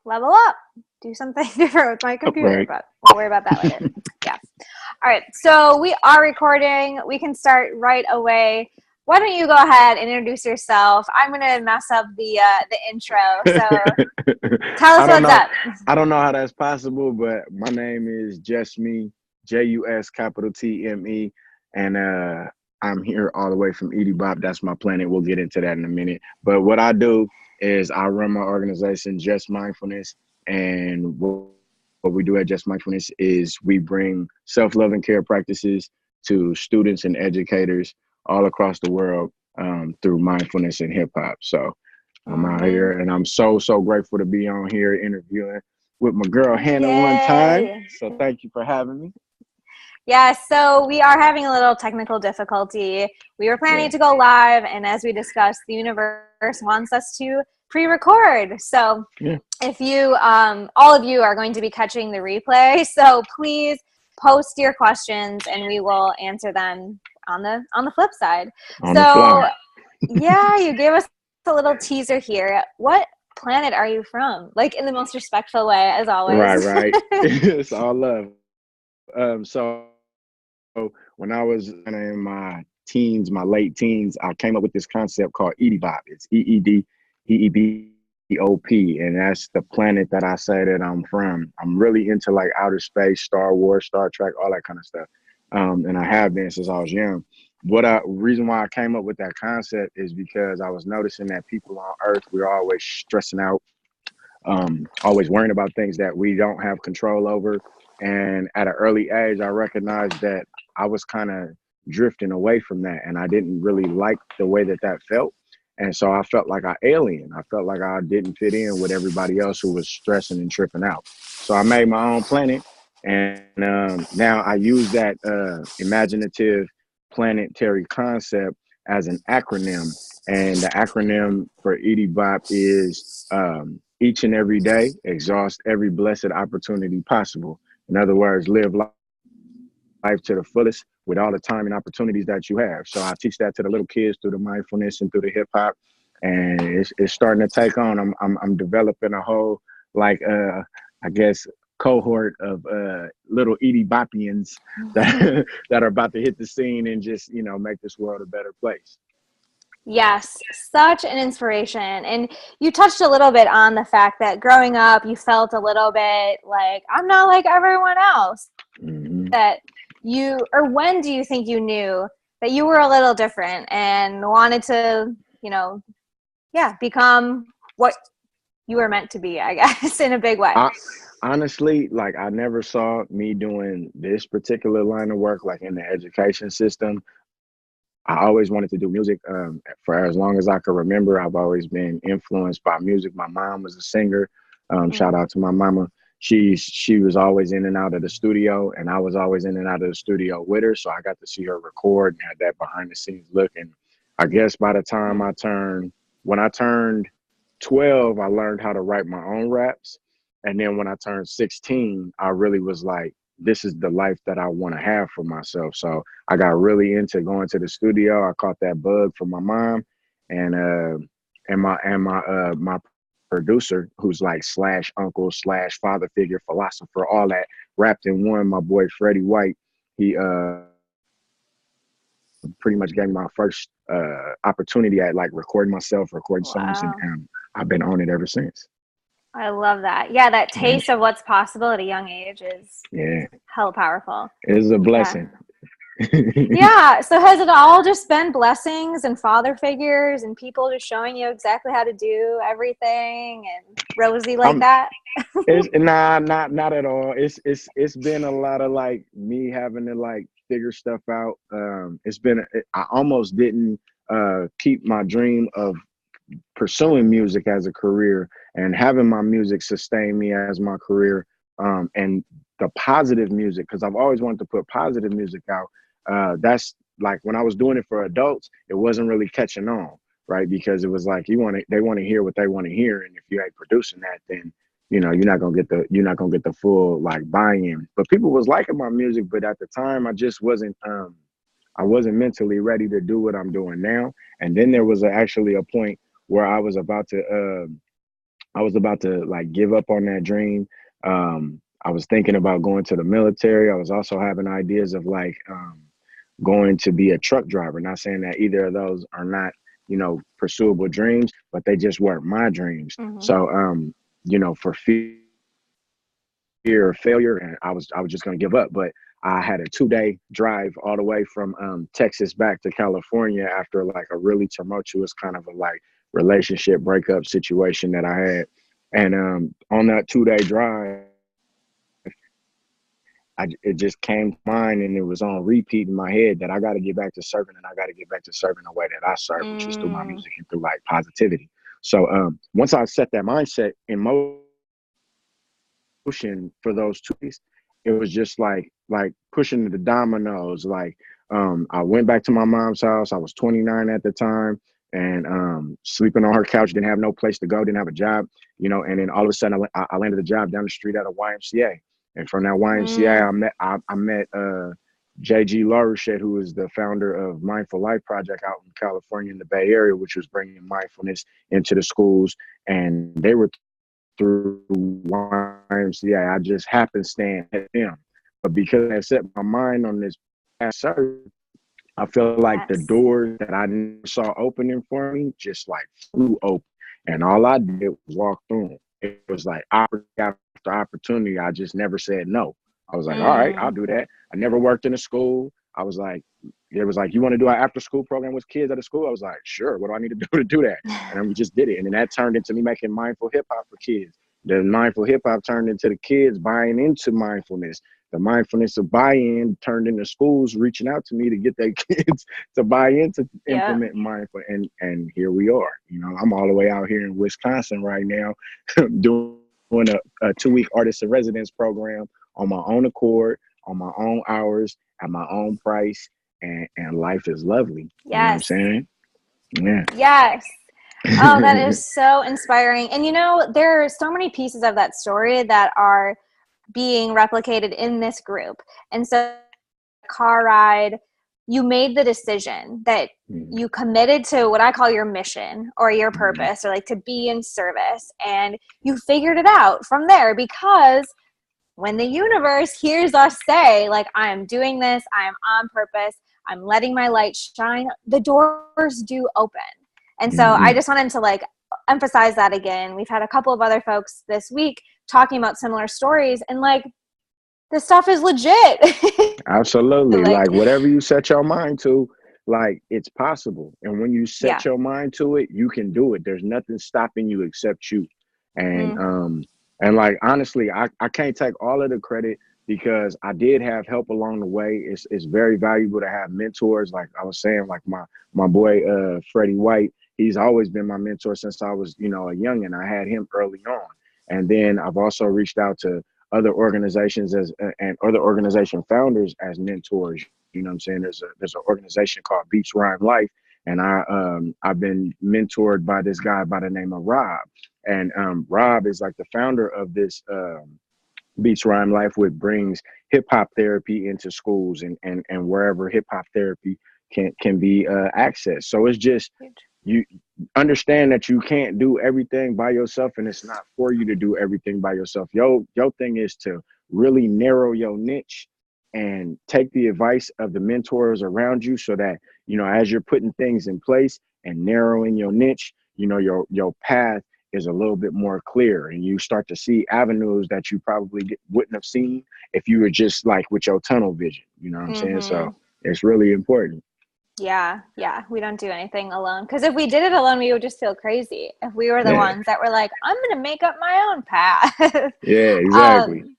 level up, do something different with my computer, Right. but we'll worry about that later. Yeah. All right. So we are recording. We can start right away. Why don't you go ahead and introduce yourself? I'm gonna mess up the intro. So tell us I don't what's know. up. I don't know how that's possible, but my name is JusTme, JusTme, and I'm here all the way from Edie Bop. That's my planet. We'll get into that in a minute. But what I do is I run my organization, Just Mindfulness, and what we do at Just Mindfulness is we bring self-love and care practices to students and educators all across the world through mindfulness and hip hop. So I'm out Mm-hmm. here, and I'm so grateful to be on here interviewing with my girl Hanna one time. Yay. So thank you for having me. Yeah, so we are having a little technical difficulty. We were planning Yeah, to go live, and as we discussed, the universe wants us to pre-record. So yeah. if you, all of you are going to be catching the replay, so please post your questions, and we will answer them on the flip side. On the So fly. yeah, you gave us a little teaser here. What planet are you from? Like in the most respectful way, as Right, always. right. It's all love. So when I was in my teens, my late teens, I came up with this concept called Edie Bop. It's EEDEEBOP, and that's the planet that I say that I'm from. I'm really into like outer space, Star Wars, Star Trek, all that kind of stuff. And I have been since I was young. Reason why I came up with that concept is because I was noticing that people on Earth, we're always stressing out, always worrying about things that we don't have control over. And at an early age, I recognized that I was kind of drifting away from that, and I didn't really like the way that that felt. And so I felt like an alien. I felt like I didn't fit in with everybody else who was stressing and tripping out. So I made my own planet, and now I use that imaginative planetary concept as an acronym. And the acronym for Edie Bop is each and every day, exhaust every blessed opportunity possible. In other words, live life to the fullest with all the time and opportunities that you have. So I teach that to the little kids through the mindfulness and through the hip hop, and it's starting to take on. I'm developing a whole like I guess cohort of little Edie Bopians that that are about to hit the scene and just make this world a better place. Yes, such an inspiration. And you touched a little bit on the fact that growing up, you felt a little bit like, I'm not like everyone else. Hmm. That or when do you think you knew that you were a little different and wanted to, yeah, become what you were meant to be, I guess, in a big way? I honestly, like, I never saw me doing this particular line of work, like in the education system. I always wanted to do music for as long as I could remember. I've always been influenced by music. My mom was a singer. Shout Mm. out to my mama. She was always in and out of the studio, and I was always in and out of the studio with her. So I got to see her record and had that behind the scenes look. And I guess by the time when I turned 12, I learned how to write my own raps. And then when I turned 16, I really was like, this is the life that I want to have for myself. So I got really into going to the studio. I caught that bug from my mom, and my producer, who's like slash uncle slash father figure, philosopher, all that wrapped in one. My boy Freddie White, he pretty much gave me my first opportunity at like recording myself, recording songs, and Wow. I've been on it ever since. I love that. Yeah, that Yeah, taste of what's possible at a young age is yeah, hell powerful. it is a Yeah. blessing. Yeah. So has it all just been blessings and father figures and people just showing you exactly how to do everything and rosy like I'm that? It's nah, not at all. It's been a lot of like me having to like figure stuff out. I almost didn't keep my dream of pursuing music as a career and having my music sustain me as my career. And the positive music, because I've always wanted to put positive music out. That's like when I was doing it for adults, it wasn't really catching on, right? Because it was like they want to hear what they want to hear, and if you ain't producing that, then you're not gonna get the full like buy-in. But people was liking my music, but at the time I just wasn't I wasn't mentally ready to do what I'm doing now. And then there was actually a point where I was about to I was about to like give up on that dream. I was thinking about going to the military. I was also having ideas of like going to be a truck driver. Not saying that either of those are not, you know, pursuable dreams, but they just weren't my dreams. Mm-hmm. So, you know, for fear of failure, and I was just gonna give up. But I had a 2 day drive all the way from Texas back to California after like a really tumultuous kind of a like relationship breakup situation that I had. And on that 2 day drive, it just came to mind and it was on repeat in my head that I got to get back to serving and I got to get back to serving the way that I serve, which is through my Mm, music and through like positivity. So once I set that mindset in motion for those 2 days, it was just like pushing the dominoes. Like I went back to my mom's house. I was 29 at the time, and sleeping on her couch. Didn't have no place to go. Didn't have a job, you know. And then all of a sudden, I landed a job down the street at a YMCA. And from that YMCA, mm, I met JG Larouchette, who is the founder of Mindful Life Project out in California in the Bay Area, which was bringing mindfulness into the schools. And they were through YMCA. I just happenstance at them. But because I set my mind on this past service, I feel like the yes. doors that I never saw opening for me just like flew open. And all I did was walk through them. It was like opportunity after opportunity. I just never said no. I was like, all right, I'll Mm, do that. I never worked in a school. I was like, it was like, you want to do an after school program with kids at a school? I was like, sure. What do I need to do to do that? And then we just did it. And then that turned into me making mindful hip hop for kids. The mindful hip hop turned into the kids buying into mindfulness. The mindfulness of buy-in turned into schools reaching out to me to get their kids to buy into yeah. implement mindful. And here we are. You know, I'm all the way out here in Wisconsin right now doing a 2 week artist in residence program on my own accord, on my own hours, at my own price, and life is lovely. You know what I'm Yes. saying? Yeah. Yes. Oh, that is so inspiring. And you know, there are so many pieces of that story that are being replicated in this group. And so, car ride, you made the decision that Mhm. you committed to what I call your mission or your Mhm. purpose, or like to be in service. And you figured it out from there, because when the universe hears us say, like, I am doing this, I am on purpose, I'm letting my light shine, the doors do open. And so I Mhm. just wanted to like emphasize that again. We've had a couple of other folks this week talking about similar stories, and like, this stuff is legit. Absolutely. Like, Like whatever you set your mind to, like it's possible. And when you yeah. set your mind to it, you can do it. There's nothing stopping you except you. And Mm, like honestly, I can't take all of the credit because I did have help along the way. It's very valuable to have mentors. Like I was saying, like my boy Freddie White, he's always been my mentor since I was, you know, a young, and I had him early on. And then I've also reached out to other organizations as and other organization founders as mentors. You know what I'm saying? There's an organization called Beats Rhyme Life, and I've been mentored by this guy by the name of Rob. And Rob is like the founder of this Beats Rhyme Life, which brings hip hop therapy into schools and wherever hip hop therapy can be accessed. So it's just you understand that you can't do everything by yourself, and it's not for you to do everything by yourself. Your thing is to really narrow your niche and take the advice of the mentors around you, so that, you know, as you're putting things in place and narrowing your niche, you know, your path is a little bit more clear, and you start to see avenues that you probably wouldn't have seen if you were just like with your tunnel vision. You know what I'm saying? So mm-hmm. it's really important. Yeah, yeah. We don't do anything alone. Because if we did it alone, we would just feel crazy. If we were the Yeah. ones that were like, I'm going to make up my own path. Yeah, exactly. um,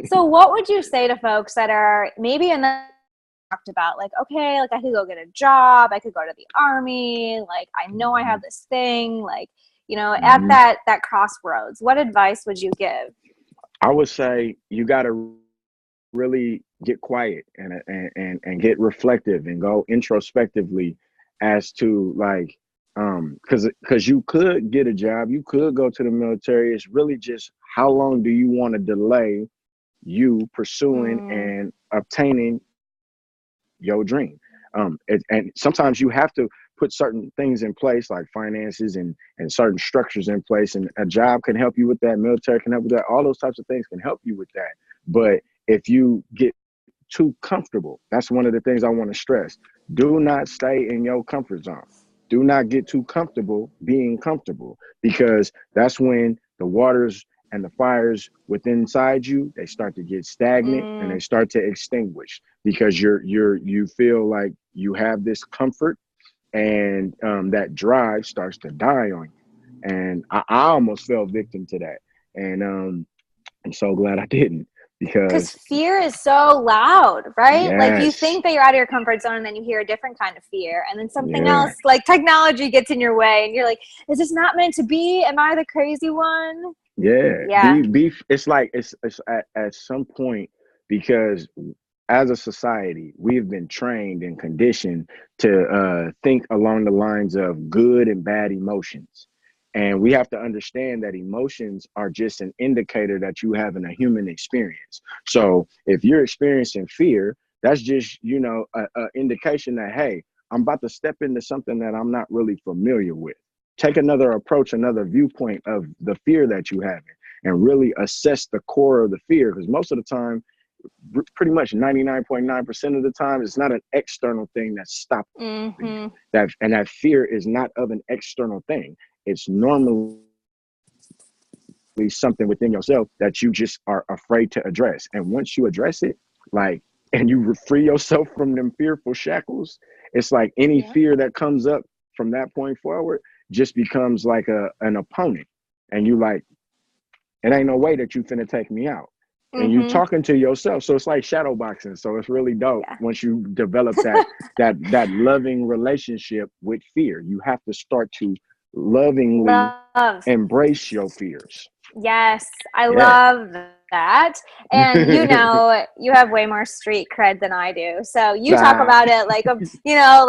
so what would you say to folks that are maybe in the talked about, like, okay, like I could go get a job, I could go to the army, like I know I have Mhm. this thing, like, you know, at Mhm. that crossroads, what advice would you give? I would say you got to really get quiet and get reflective and go introspectively as to like because you could get a job, you could go to the military. It's really just how long do you want to delay you pursuing Mm, and obtaining your dream. And sometimes you have to put certain things in place, like finances and certain structures in place, and a job can help you with that, military can help with that, all those types of things can help you with that. But if you get too comfortable, that's one of the things I want to stress. Do not stay in your comfort zone. Do not get too comfortable being comfortable, because that's when the waters and the fires within inside you, they start to get stagnant and they start to extinguish, because you feel like you have this comfort, and that drive starts to die on you. And I almost fell victim to that. And I'm so glad I didn't, Because because fear is so loud, right? Like you yes, think that you're out of your comfort zone and then you hear a different kind of fear. And then something yeah, else, like technology, gets in your way and you're like, is this not meant to be? Am I the crazy one? yeah. Yeah. It's like it's at some point, because as a society, we've been trained and conditioned to think along the lines of good and bad emotions. And we have to understand that emotions are just an indicator that you having a human experience. So if you're experiencing fear, that's just, a indication that, hey, I'm about to step into something that I'm not really familiar with. Take another approach, another viewpoint of the fear that you have, and really assess the core of the fear. Because most of the time, pretty much 99.9% of the time, it's not an external thing that's stopping you. Mm-hmm. That fear is not of an external thing. It's normally something within yourself that you just are afraid to address. And once you address it, like, and you free yourself from them fearful shackles, it's like any Yeah. fear that comes up from that point forward just becomes like an opponent. And you like, it ain't no way that you finna take me out. And you Mm-hmm. talking to yourself. So it's like shadow boxing. So it's really dope Yeah. once you develop that loving relationship with fear. You have to start to lovingly Love. embrace your fears. Yes, I Yeah. love that. And you have way more street cred than I do. So you talk Ah, about it like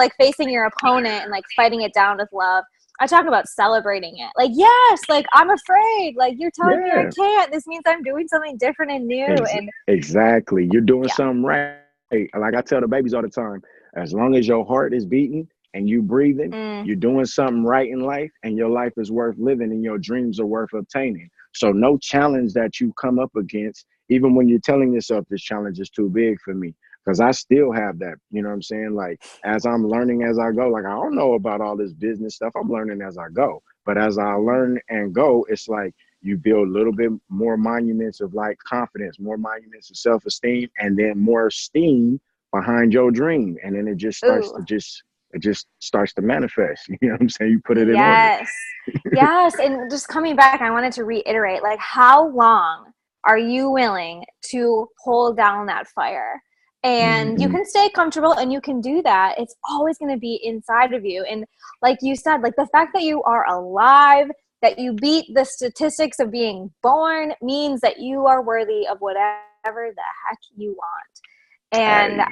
like facing your opponent and like fighting it down with love. I talk about celebrating it. Like, yes, like I'm afraid. Like you're telling me I yeah. can't. This means I'm doing something different and new. And Exactly. You're doing yeah. something right. Like I tell the babies all the time, as long as your heart is beating and you breathing, Mm, you're doing something right in life, and your life is worth living and your dreams are worth obtaining. So no challenge that you come up against, even when you're telling yourself this challenge is too big for me, because I still have that, you know what I'm saying? Like, as I'm learning as I go, like, I don't know about all this business stuff. I'm learning as I go. But as I learn and go, it's like, you build a little bit more monuments of like confidence, more monuments of self-esteem, and then more esteem behind your dream. And then ooh, it just starts to manifest. You know what I'm saying? You put it in order. yes. Yes. And just coming back, I wanted to reiterate, like, how long are you willing to hold down that fire? And you Mm-hmm. can stay comfortable and you can do that. It's always going to be inside of you. And like you said, like the fact that you are alive, that you beat the statistics of being born means that you are worthy of whatever the heck you want. And Hey,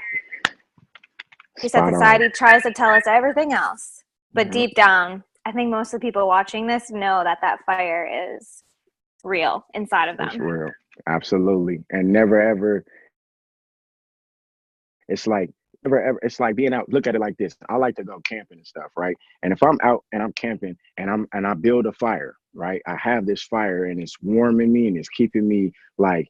you said spot on. society tries to tell us everything else, but Yeah, deep down, I think most of the people watching this know that that fire is real inside of it's them. real. Absolutely. And never ever, it's like, never ever, it's like being out. Look at it like this. I like to go camping and stuff, right? And if I'm out and I'm camping and I build a fire, right? I have this fire and it's warming me and it's keeping me like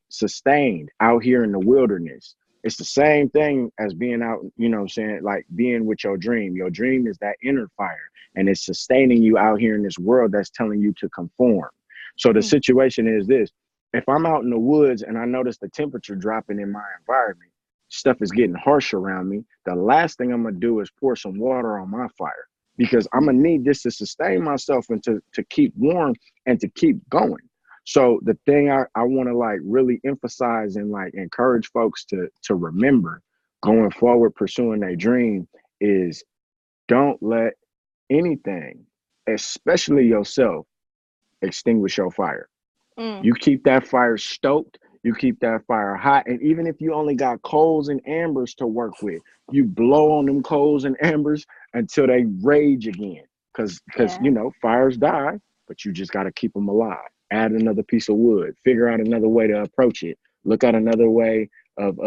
sustained out here in the wilderness. It's the same thing as being out, you know what I'm saying? Like being with your dream. Your dream is that inner fire, and it's sustaining you out here in this world that's telling you to conform. So the Mm. situation is this: if I'm out in the woods and I notice the temperature dropping in my environment, stuff is getting harsh around me, the last thing I'm gonna do is pour some water on my fire, because I'm gonna need this to sustain myself and to keep warm and to keep going. So the thing I want to like really emphasize and like encourage folks to remember going forward pursuing their dream is, don't let anything, especially yourself, extinguish your fire. Mm. You keep that fire stoked, you keep that fire hot. And even if you only got coals and ambers to work with, you blow on them coals and ambers until they rage again. Because Yeah. fires die, but you just got to keep them alive. Add another piece of wood, figure out another way to approach it, look at another way of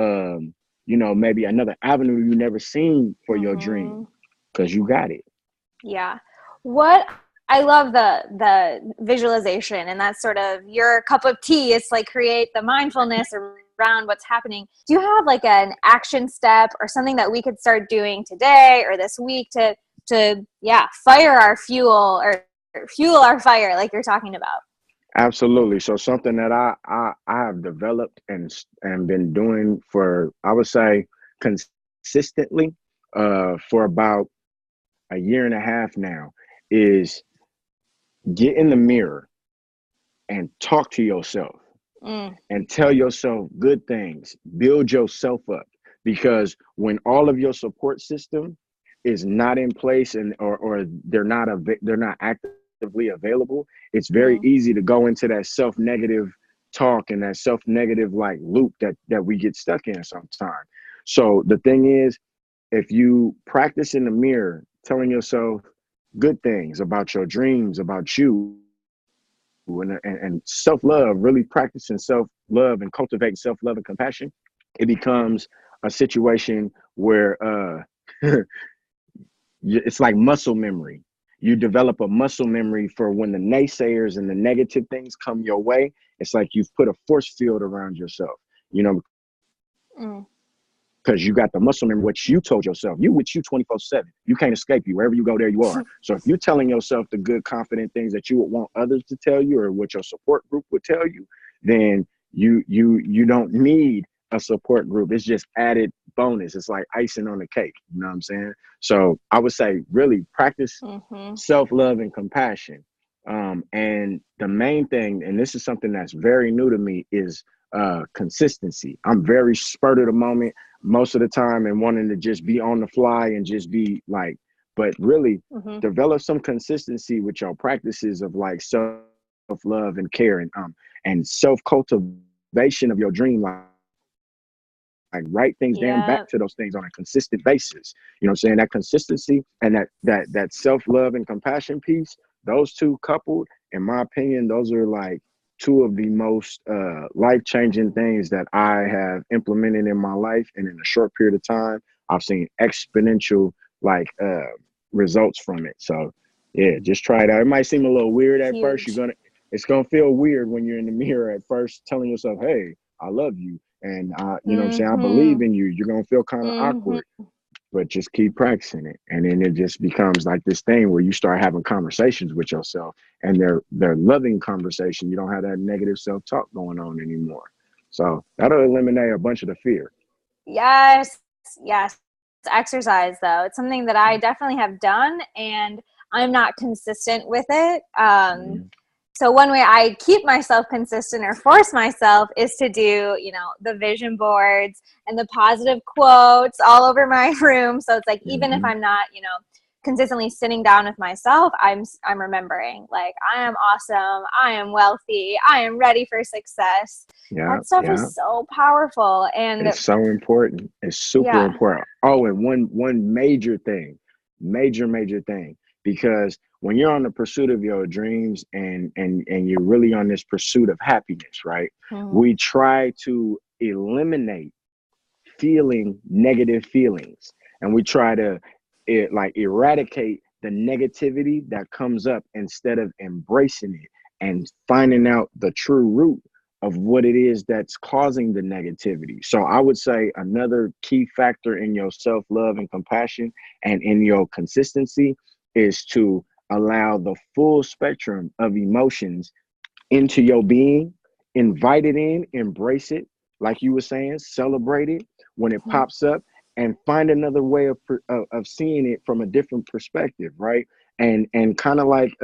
maybe another avenue you never seen for your Mm-hmm. dream. because you got it. Yeah. What I love the visualization, and that's sort of your cup of tea. It's like create the mindfulness around what's happening. Do you have like an action step or something that we could start doing today or this week to fire our fuel or fuel our fire like you're talking about? Absolutely. So something that I have developed and been doing for, I would say, consistently for about a year and a half now is get in the mirror and talk to yourself and tell yourself good things, build yourself up. Because when all of your support system is not in place and or they're not actively available, it's very easy to go into that self-negative talk and that self-negative like loop that we get stuck in sometimes. So the thing is, if you practice in the mirror telling yourself good things about your dreams, about you, and self-love, really practicing self-love and cultivating self-love and compassion, it becomes a situation where it's like muscle memory. You develop a muscle memory for when the naysayers and the negative things come your way. It's like you've put a force field around yourself, you know, because you got the muscle memory, what you told yourself. You with you 24/7. You can't escape you. Wherever you go, there you are. So if you're telling yourself the good, confident things that you would want others to tell you, or what your support group would tell you, then you don't need a support group. It's just added bonus. It's like icing on the cake. You know what I'm saying? So I would say really practice self-love and compassion. And the main thing, and this is something that's very new to me, is consistency. I'm very spurred of the moment most of the time and wanting to just be on the fly and just be like, but really develop some consistency with your practices of like self-love and care and self-cultivation of your dream life. Like write things down, Yeah. back to those things on a consistent basis. You know what I'm saying? That consistency and that self-love and compassion piece, those two coupled, in my opinion, those are like two of the most life-changing things that I have implemented in my life. And in a short period of time, I've seen exponential like results from it. So yeah, just try it out. It might seem a little weird at first. Huge. It's gonna feel weird when you're in the mirror at first telling yourself, hey, I love you. And you know what I'm saying? I believe in you. You're gonna feel kind of awkward, but just keep practicing it. And then it just becomes like this thing where you start having conversations with yourself, and they're loving conversation. You don't have that negative self-talk going on anymore. So that'll eliminate a bunch of the fear. Yes, yes. Exercise, though, it's something that I definitely have done, and I'm not consistent with it. Mm-hmm. So one way I keep myself consistent or force myself is to do, the vision boards and the positive quotes all over my room. So it's like, even if Mm-hmm. I'm not, consistently sitting down with myself, I'm remembering like, I am awesome. I am wealthy. I am ready for success. Yeah, That stuff yeah. is so powerful. And It's so important. It's super yeah. important. Oh, and one major thing, major thing, because when you're on the pursuit of your dreams and you're really on this pursuit of happiness, right? We try to eliminate feeling negative feelings, and we try to eradicate the negativity that comes up instead of embracing it and finding out the true root of what it is that's causing the negativity. So I would say another key factor in your self-love and compassion and in your consistency is to allow the full spectrum of emotions into your being, invite it in, embrace it, like you were saying, celebrate it when it pops up, and find another way of seeing it from a different perspective, right? And kind of like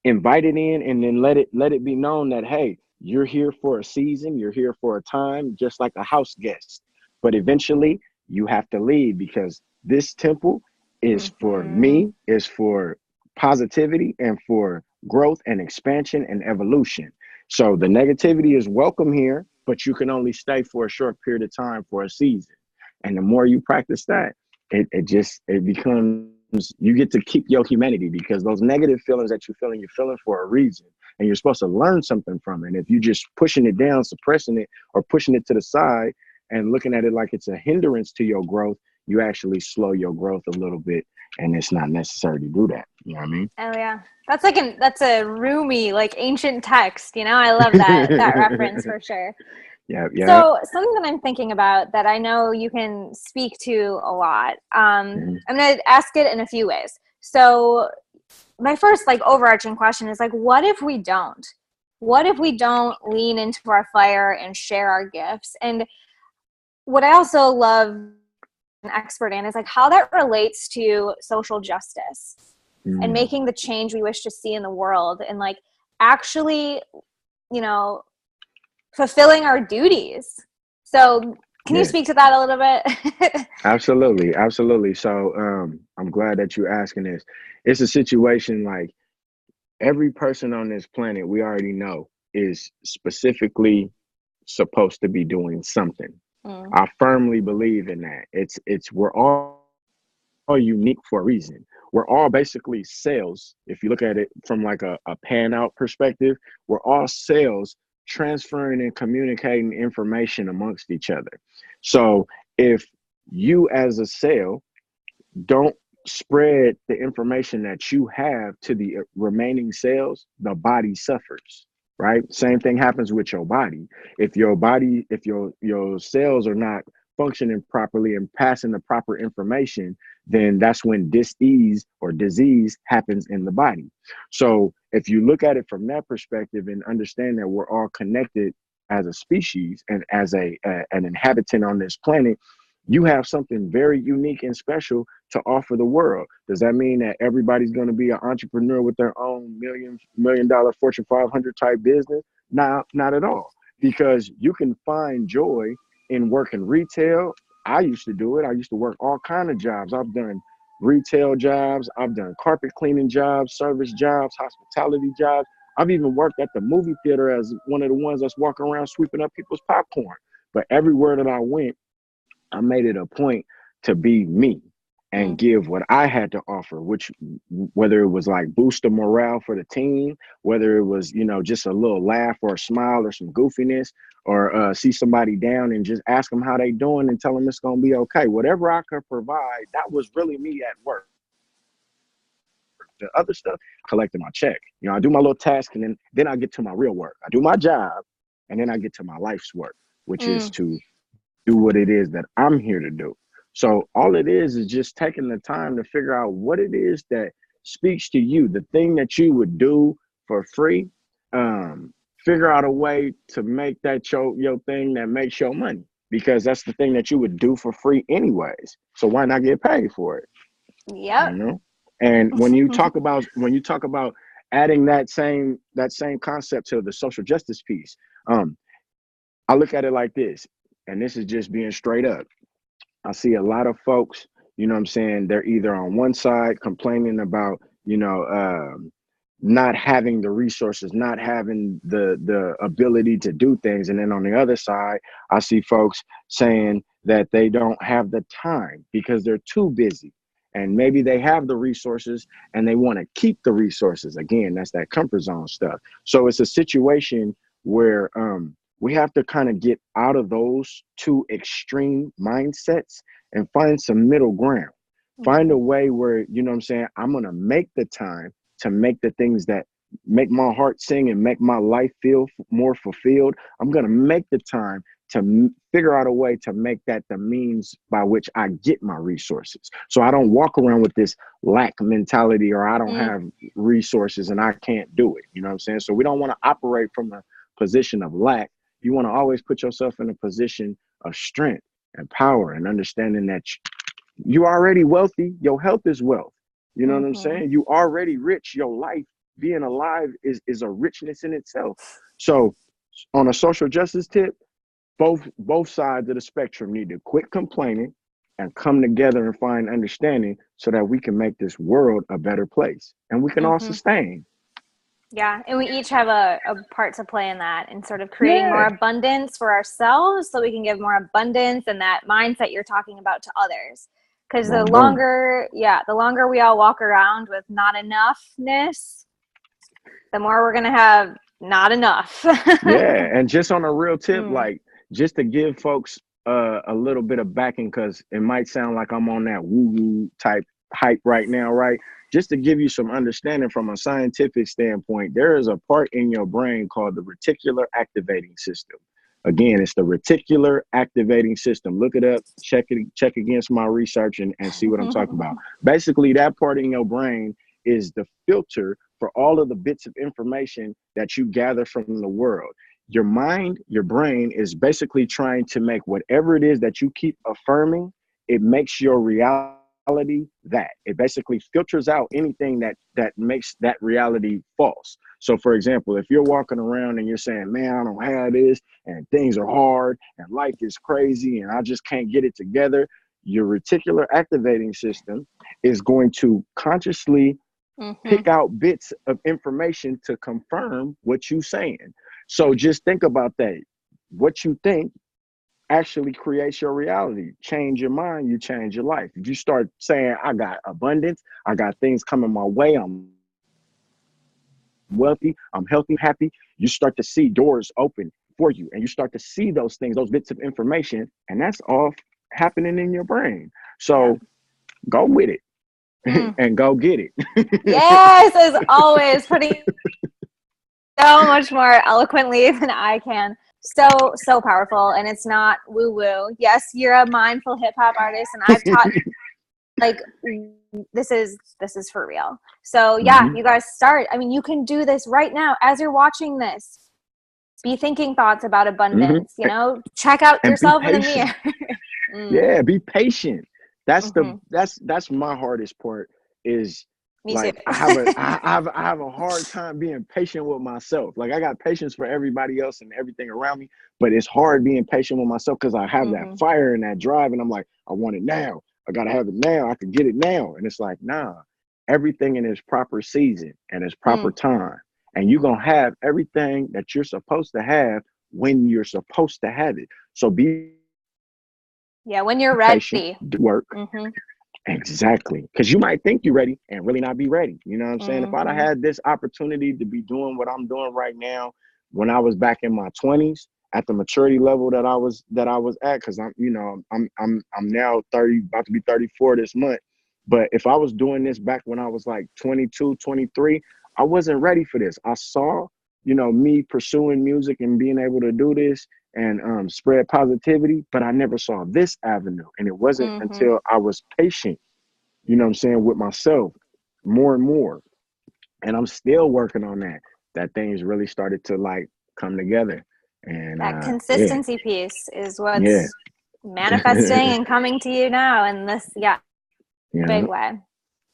invite it in, and then let it be known that, hey, you're here for a season, you're here for a time, just like a house guest. But eventually you have to leave, because this temple is for me, is for positivity and for growth and expansion and evolution. So the negativity is welcome here, but you can only stay for a short period of time for a season. And the more you practice that, it becomes, you get to keep your humanity, because those negative feelings that you're feeling for a reason, and you're supposed to learn something from it. And if you just pushing it down, suppressing it, or pushing it to the side and looking at it like it's a hindrance to your growth, you actually slow your growth a little bit, and it's not necessary to do that. You know what I mean? Oh yeah. That's a roomy, like ancient text, you know? I love that reference for sure. Yeah, yeah. So something that I'm thinking about that I know you can speak to a lot. Mhm. I'm gonna ask it in a few ways. So my first like overarching question is like, what if we don't? What if we don't lean into our fire and share our gifts? And what I also love an expert in is like how that relates to social justice and Mm, making the change we wish to see in the world and like actually, you know, fulfilling our duties. So can you yeah, speak to that a little bit? absolutely, absolutely. So, I'm glad that you're asking this. It's a situation like every person on this planet, we already know, is specifically supposed to be doing something. Mm, I firmly believe in that. We're all unique for a reason. We're all basically cells. If you look at it from like a pan out perspective, we're all cells transferring and communicating information amongst each other. So if you as a cell don't spread the information that you have to the remaining cells, the body suffers. Right? Same thing happens with your body. If your cells are not functioning properly and passing the proper information, then that's when dis-ease or disease happens in the body. So if you look at it from that perspective and understand that we're all connected as a species and as an inhabitant on this planet, you have something very unique and special to offer the world. Does that mean that everybody's going to be an entrepreneur with their own million dollar Fortune 500 type business? Not at all. Because you can find joy in working retail. I used to do it. I used to work all kind of jobs. I've done retail jobs. I've done carpet cleaning jobs, service jobs, hospitality jobs. I've even worked at the movie theater as one of the ones that's walking around sweeping up people's popcorn. But everywhere that I went, I made it a point to be me and mm, give what I had to offer, which whether it was like boost the morale for the team, whether it was, just a little laugh or a smile or some goofiness, or see somebody down and just ask them how they doing and tell them it's going to be okay. Whatever I could provide, that was really me at work. The other stuff, collecting my check. I do my little task and then I get to my real work. I do my job and then I get to my life's work, which is mm, to do what it is that I'm here to do. So all it is just taking the time to figure out what it is that speaks to you, the thing that you would do for free. Figure out a way to make that your thing that makes your money, because that's the thing that you would do for free anyways. So why not get paid for it? yep. You know? And when you talk about adding that same concept to the social justice piece, um, I look at it like this, and this is just being straight up. I see a lot of folks, you know what I'm saying, they're either on one side complaining about, not having the resources, not having the ability to do things. And then on the other side, I see folks saying that they don't have the time because they're too busy. And maybe they have the resources and they want to keep the resources. Again, that's that comfort zone stuff. So it's a situation where we have to kind of get out of those two extreme mindsets and find some middle ground. Find a Mhm, way where, you know what I'm saying, I'm going to make the time to make the things that make my heart sing and make my life feel more fulfilled. I'm going to make the time to figure out a way to make that the means by which I get my resources. So I don't walk around with this lack mentality, or I don't mm, have resources and I can't do it. You know what I'm saying? So we don't want to operate from a position of lack. You want to always put yourself in a position of strength and power and understanding that you already wealthy. Your health is wealth. You know what I'm mhm, saying? You already rich. Your life, being alive, is a richness in itself. So on a social justice tip, both sides of the spectrum need to quit complaining and come together and find understanding so that we can make this world a better place and we can all mhm. sustain. Yeah, and we each have a part to play in that and sort of creating more Yeah. abundance for ourselves so we can give more abundance and that mindset you're talking about to others. Because Boom, boom. the longer we all walk around with not enoughness, the more we're going to have not enough. Yeah, and just on a real tip, Mm, like just to give folks a little bit of backing because it might sound like I'm on that woo woo type hype right now, right? Just to give you some understanding from a scientific standpoint, there is a part in your brain called the reticular activating system. Again, it's the reticular activating system. Look it up, check against my research and see what I'm talking about. Basically, that part in your brain is the filter for all of the bits of information that you gather from the world. Your mind, your brain is basically trying to make whatever it is that you keep affirming, it makes your reality that. It basically filters out anything that makes that reality false. So for example, if you're walking around and you're saying, man, I don't have this and things are hard and life is crazy and I just can't get it together, your reticular activating system is going to consciously pick out bits of information to confirm what you're saying. So just think about that. What you think actually creates your reality. Change your mind, you change your life. If you start saying, I got abundance, I got things coming my way, I'm wealthy, I'm healthy, happy, you start to see doors open for you and you start to see those things, those bits of information, and that's all happening in your brain. So go with it and go get it. Yes, as always, putting so much more eloquently than I can. So powerful, and it's not woo woo. Yes, you're a mindful hip hop artist, and I've taught like this is for real. So yeah, you guys start. I mean, you can do this right now as you're watching this. Be thinking thoughts about abundance. You know, check out And be yourself in the patient. mirror. Yeah, be patient. That's my hardest part is Me too. like I have a hard time being patient with myself. Like I got patience for everybody else and everything around me, but it's hard being patient with myself because I have that fire and that drive and I'm like, I want it now. I gotta have it now. I can get it now. And it's like, nah, everything in its proper season and its proper time. And you're gonna have everything that you're supposed to have when you're supposed to have it. So be Yeah, when you're patient, ready. do work. Exactly. Because you might think you're ready and really not be ready. You know what I'm saying? If I'd have had this opportunity to be doing what I'm doing right now when I was back in my 20s at the maturity level that I was at, because I'm now 30, about to be 34 this month. But if I was doing this back when I was like 22, 23, I wasn't ready for this. I saw, me pursuing music and being able to do this and spread positivity, but I never saw this avenue. And it wasn't until I was patient, with myself more and more. And I'm still working on that things really started to like come together. And That yeah, consistency piece is yeah. what's manifesting and coming to you now in this, Yeah. big way.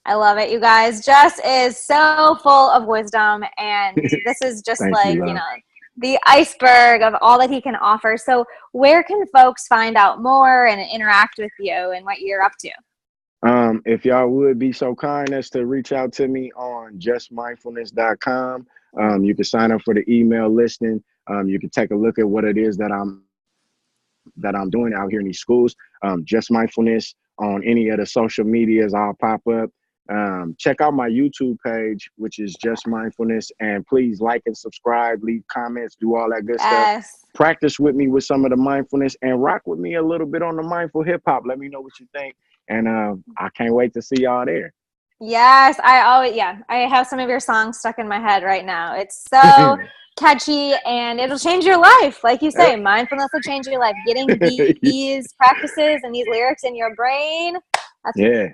I love it, you guys. Jess is so full of wisdom, and this is just Thank you, like, love. the iceberg of all that he can offer. So where can folks find out more and interact with you and what you're up to? If y'all would be so kind as to reach out to me on justmindfulness.com. You can sign up for the email listing. You can take a look at what it is that I'm doing out here in these schools. Just Mindfulness on any of the social medias, I'll pop up. Check out my YouTube page, which is Just Mindfulness, and please like and subscribe, leave comments, do all that good stuff. Practice with me with some of the mindfulness and rock with me a little bit on the mindful hip hop. Let me know what you think. And I can't wait to see y'all there. Yes, I have some of your songs stuck in my head right now. It's so catchy and it'll change your life. Like you say, mindfulness will change your life. Getting these practices and these lyrics in your brain, that's yeah.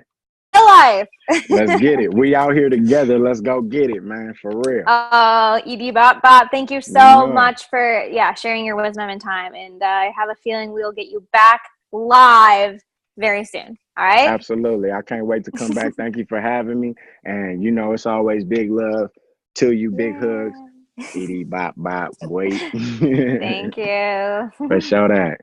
real life. Let's get it. We out here together. Let's go get it, man. For real. Oh, ED Bop Bop, thank you so much for sharing your wisdom and time. And I have a feeling we'll get you back live very soon. All right? Absolutely. I can't wait to come back. Thank you for having me. And it's always big love to you, big hugs. ED Bop Bop. Wait. Thank you. For sure that.